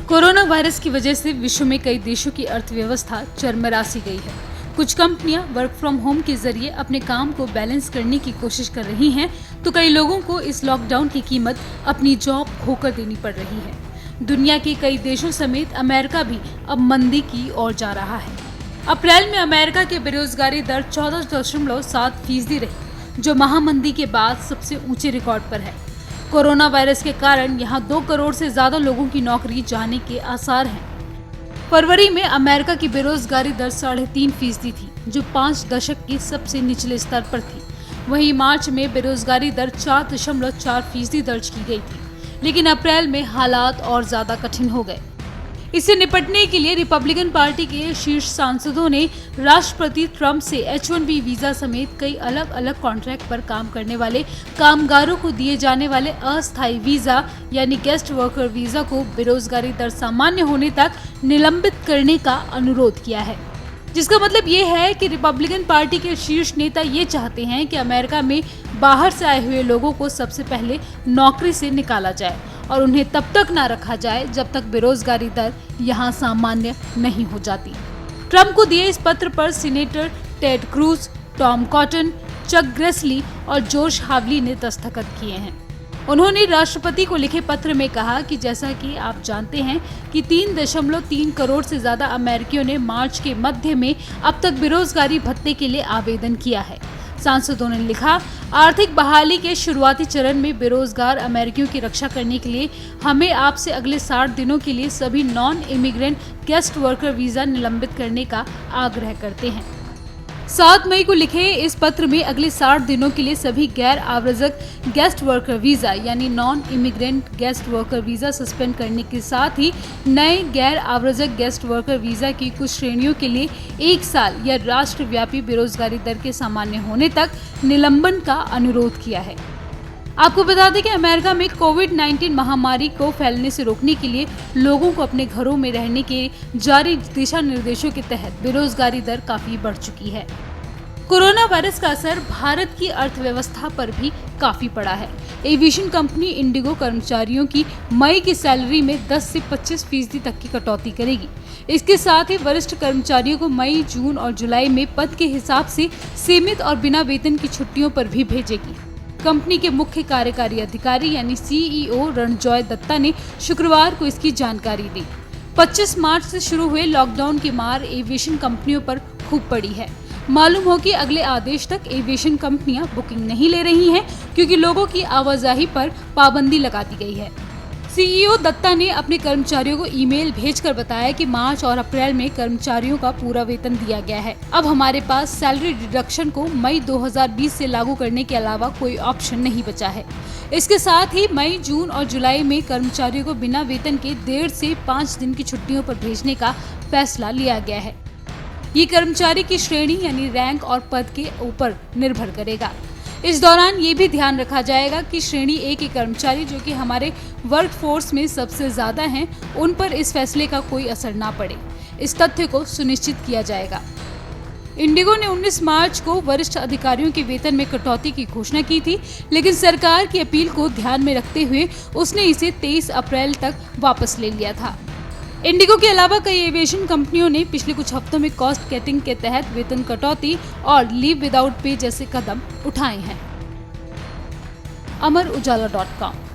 Corona virus की वजह से विश्व में कई देशों की अर्थव्यवस्था चरमरा सी गई है। कुछ कंपनियां वर्क फ्रॉम होम के जरिए अपने काम को बैलेंस करने की कोशिश कर रही हैं, तो कई लोगों को इस लॉकडाउन की कीमत अपनी जॉब खोकर देनी पड़ रही है। दुनिया के कई देशों समेत अमेरिका भी अब मंदी की ओर जा रहा है। अप्रैल में अमेरिका की बेरोजगारी दर 14.7% रही, जो महामंदी के बाद सबसे ऊंचे रिकॉर्ड पर है। कोरोना वायरस के कारण यहां 2 करोड़ से ज्यादा लोगों की नौकरी जाने के आसार हैं। फरवरी में अमेरिका की बेरोजगारी दर 3.5% थी, जो 5 दशक के सबसे निचले स्तर पर थी। वहीं मार्च में बेरोजगारी दर 4.4% दर्ज की गई थी, लेकिन अप्रैल में हालात और ज्यादा कठिन हो गए। इससे निपटने के लिए रिपब्लिकन पार्टी के शीर्ष सांसदों ने राष्ट्रपति ट्रंप से H-1B वीजा समेत कई अलग अलग कॉन्ट्रैक्ट पर काम करने वाले कामगारों को दिए जाने वाले अस्थायी वीजा यानी गेस्ट वर्कर वीजा को बेरोजगारी दर सामान्य होने तक निलंबित करने का अनुरोध किया है। जिसका मतलब ये है कि रिपब्लिकन पार्टी के शीर्ष नेता ये चाहते हैं कि अमेरिका में बाहर से आए हुए लोगों को सबसे पहले नौकरी से निकाला जाए और उन्हें तब तक न रखा जाए जब तक बेरोजगारी दर यहां सामान्य नहीं हो जाती। ट्रंप को दिए इस पत्र पर senator Ted Cruz, Tom Cotton, Chuck Grassley और जॉश हावली ने दस्तखत किए हैं। उन्होंने राष्ट्रपति को लिखे पत्र में कहा कि जैसा कि आप जानते हैं कि 3.3 करोड़ से ज्यादा अमेरिकियों ने मार्च के मध्य में अब तक बेरोजगारी भत्ते के लिए आवेदन किया है। सांसदों ने लिखा, आर्थिक बहाली के शुरुआती चरण में बेरोजगार अमेरिकियों की रक्षा करने के लिए हमें आपसे अगले 60 दिनों के लिए सभी non immigrant guest worker visa निलंबित करने का आग्रह करते हैं। 7 मई को लिखे इस पत्र में अगले 60 दिनों के लिए सभी गैर आव्रजक गेस्ट वर्कर वीजा यानी non immigrant guest worker visa suspend करने के साथ ही नए गैर आव्रजक गेस्ट वर्कर वीजा की कुछ श्रेणियों के लिए 1 साल या राष्ट्रव्यापी बेरोजगारी दर के सामान्य होने तक निलंबन का अनुरोध किया है। आपको बता दें कि अमेरिका में कोविड-19 महामारी को फैलने से रोकने के लिए लोगों को अपने घरों में रहने के जारी दिशा निर्देशों के तहत बेरोजगारी दर काफी बढ़ चुकी है। कोरोना वायरस का असर भारत की अर्थव्यवस्था पर भी काफी पड़ा है। एविएशन कंपनी इंडिगो कर्मचारियों की मई की सैलरी में 10 से 25% तक की कटौती करेगी। इसके साथ ही वरिष्ठ कर्मचारियों को मई, जून और जुलाई में पद के हिसाब से सीमित और बिना वेतन की छुट्टियों पर भी भेजेगी। कंपनी के मुख्य कार्यकारी अधिकारी यानी CEO रणजॉय दत्ता ने शुक्रवार को इसकी जानकारी दी। 25 मार्च से शुरू हुए लॉकडाउन की मार एविएशन कंपनियों पर खूब पड़ी है। मालूम हो कि अगले आदेश तक एविएशन कंपनियां बुकिंग नहीं ले रही हैं, क्योंकि लोगों की आवाजाही पर पाबंदी लगा दी गई है। CEO दत्ता ने अपने कर्मचारियों को ईमेल भेजकर बताया कि मार्च और अप्रैल में कर्मचारियों का पूरा वेतन दिया गया है। अब हमारे पास सैलरी डिडक्शन को मई 2020 से लागू करने के अलावा कोई ऑप्शन नहीं बचा है। इसके साथ ही मई, जून और जुलाई में कर्मचारियों को बिना वेतन के 1.5 से 5 दिन की छुट्टियों पर भेजने का फैसला लिया गया है। ये कर्मचारी की श्रेणी यानी रैंक और पद के ऊपर निर्भर करेगा। इस दौरान ये भी ध्यान रखा जाएगा कि श्रेणी A के कर्मचारी, जो कि हमारे वर्कफोर्स में सबसे ज्यादा हैं, उन पर इस फैसले का कोई असर ना पड़े। इस तथ्य को सुनिश्चित किया जाएगा। इंडिगो ने 19 मार्च को वरिष्ठ अधिकारियों के वेतन में कटौती की घोषणा की थी, लेकिन सरकार की अपील को ध्यान में रखते हुए उसने इसे 23 अप्रैल तक वापस ले लिया था। इंडिगो के अलावा कई एविएशन कंपनियों ने पिछले कुछ हफ्तों में कॉस्ट कटिंग के तहत वेतन कटौती और लीव विदाउट पे जैसे कदम उठाए हैं। अमर उजाला.com